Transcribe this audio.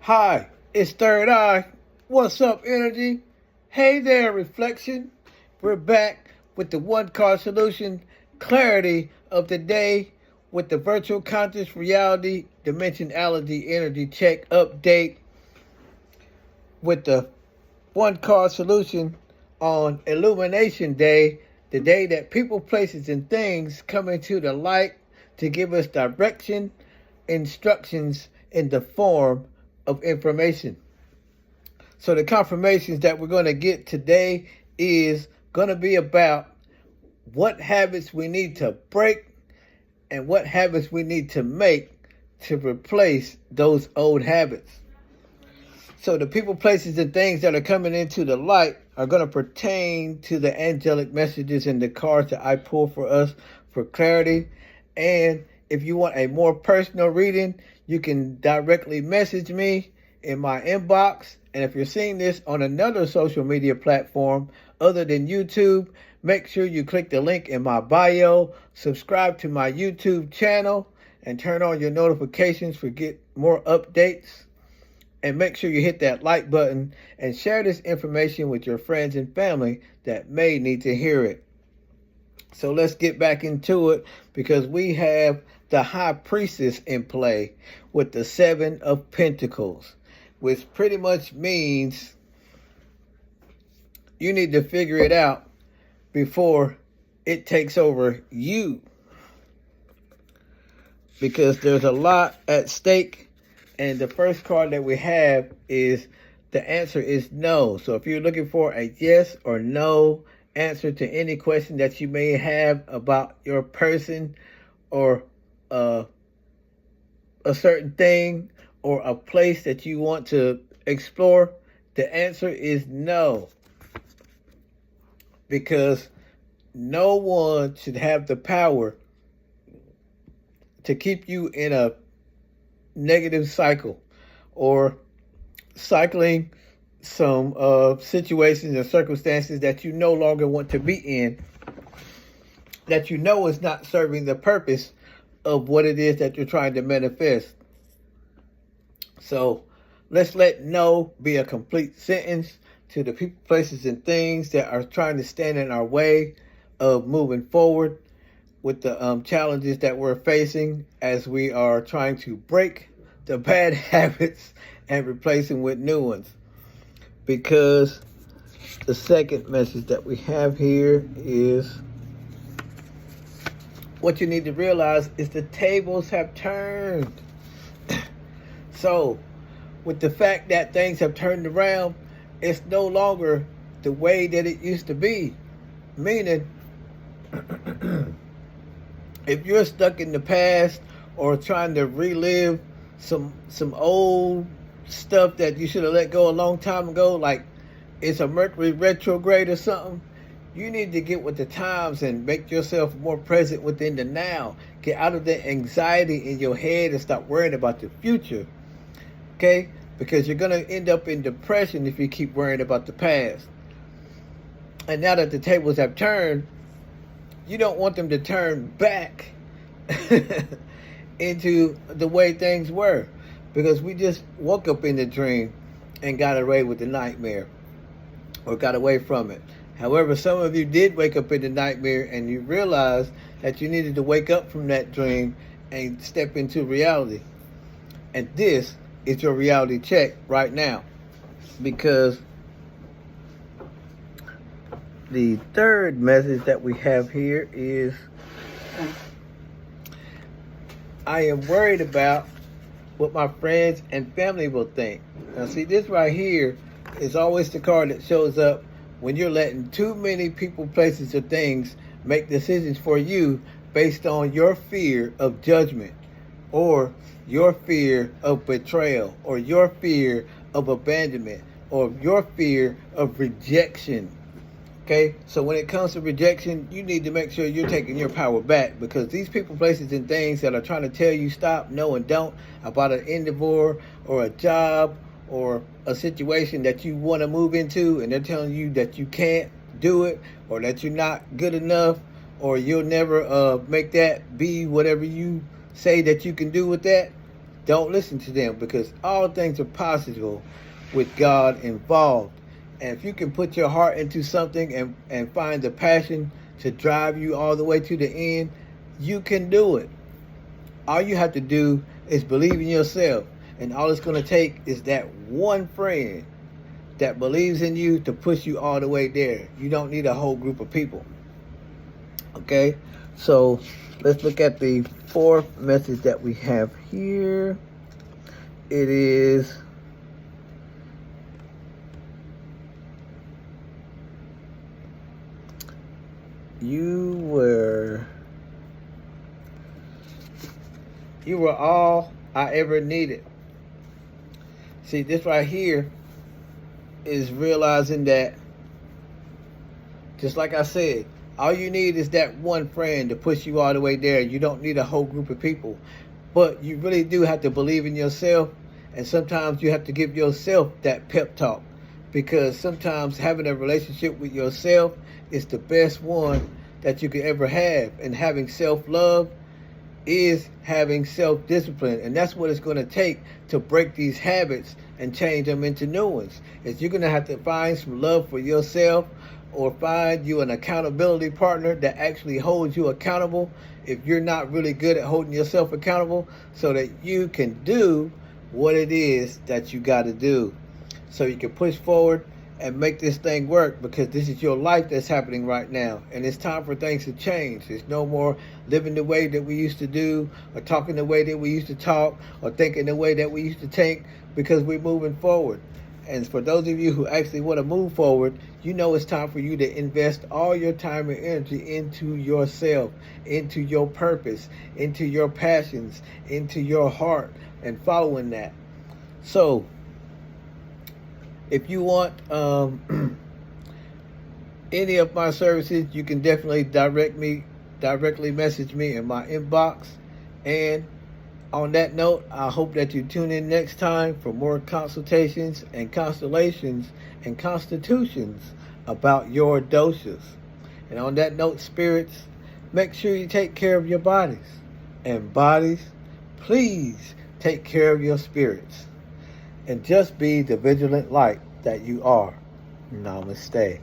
Hi, it's Third Eye. What's up, energy? Hey there, reflection. We're back with the one card solution, clarity of the day, with the virtual conscious reality dimensionality energy check update, with the one card solution on Illumination Day, the day that people, places, and things come into the light to give us direction, instructions in the form of information. So the confirmations that we're going to get today is going to be about what habits we need to break and what habits we need to make to replace those old habits. So the people, places, and things that are coming into the light are going to pertain to the angelic messages in the cards that I pull for us for clarity. And if you want a more personal reading, you can directly message me in my inbox. And if you're seeing this on another social media platform other than YouTube, make sure you click the link in my bio, subscribe to my YouTube channel, and turn on your notifications for get more updates. And make sure you hit that like button and share this information with your friends and family that may need to hear it. So let's get back into it, because we have the High Priestess in play with the Seven of Pentacles, which pretty much means you need to figure it out before it takes over you, because there's a lot at stake. And the first card that we have is the answer is no. So if you're looking for a yes or no answer to any question that you may have about your person or a certain thing or a place that you want to explore, the answer is no. Because no one should have the power to keep you in a negative cycle or cycling some situations or circumstances that you no longer want to be in, that you know is not serving the purpose of what it is that you're trying to manifest. So let's let no be a complete sentence to the people, places, and things that are trying to stand in our way of moving forward with the challenges that we're facing as we are trying to break the bad habits and replace them with new ones. Because the second message that we have here is what you need to realize is the tables have turned. So with the fact that things have turned around, it's no longer the way that it used to be. Meaning, if you're stuck in the past or trying to relive some old stuff that you should have let go a long time ago, like it's a Mercury retrograde or something, you need to get with the times and make yourself more present within the now. Get out of the anxiety in your head and stop worrying about the future. Okay? Because you're going to end up in depression if you keep worrying about the past. And now that the tables have turned, you don't want them to turn back into the way things were. Because we just woke up in the dream and got away with the nightmare, or got away from it. However, some of you did wake up in the nightmare and you realized that you needed to wake up from that dream and step into reality. And this is your reality check right now. Because the third message that we have here is, I am worried about what my friends and family will think. Now see, this right here is always the card that shows up when you're letting too many people, places, or things make decisions for you based on your fear of judgment, or your fear of betrayal, or your fear of abandonment, or your fear of rejection. Okay, so when it comes to rejection, you need to make sure you're taking your power back, because these people, places, and things that are trying to tell you stop, no, and don't about an endeavor or a job or a situation that you want to move into, and they're telling you that you can't do it, or that you're not good enough, or you'll never make that be whatever you say that you can do with that, Don't listen to them, because all things are possible with God involved. And if you can put your heart into something and find the passion to drive you all the way to the end, you can do it. All you have to do is believe in yourself. And all it's going to take is that one friend that believes in you to push you all the way there. You don't need a whole group of people. Okay? So let's look at the fourth message that we have here. It is you were all I ever needed. See, this right here is realizing that, just like I said, all you need is that one friend to push you all the way there. You don't need a whole group of people. But you really do have to believe in yourself. And sometimes you have to give yourself that pep talk. Because sometimes having a relationship with yourself is the best one that you could ever have. And having self-love is having self-discipline. And that's what it's going to take to break these habits and change them into new ones. Is you're going to have to find some love for yourself, or find you an accountability partner that actually holds you accountable if you're not really good at holding yourself accountable, so that you can do what it is that you got to do, so you can push forward and make this thing work, because this is your life that's happening right now, and it's time for things to change. There's no more living the way that we used to do, or talking the way that we used to talk, or thinking the way that we used to think, because we're moving forward. And for those of you who actually want to move forward, you know it's time for you to invest all your time and energy into yourself, into your purpose, into your passions, into your heart, and following that. So, if you want any of my services, you can definitely directly message me in my inbox. And on that note, I hope that you tune in next time for more consultations and constellations and constitutions about your doses. And on that note, spirits, make sure you take care of your bodies. And bodies, please take care of your spirits. And just be the vigilant light that you are. Namaste.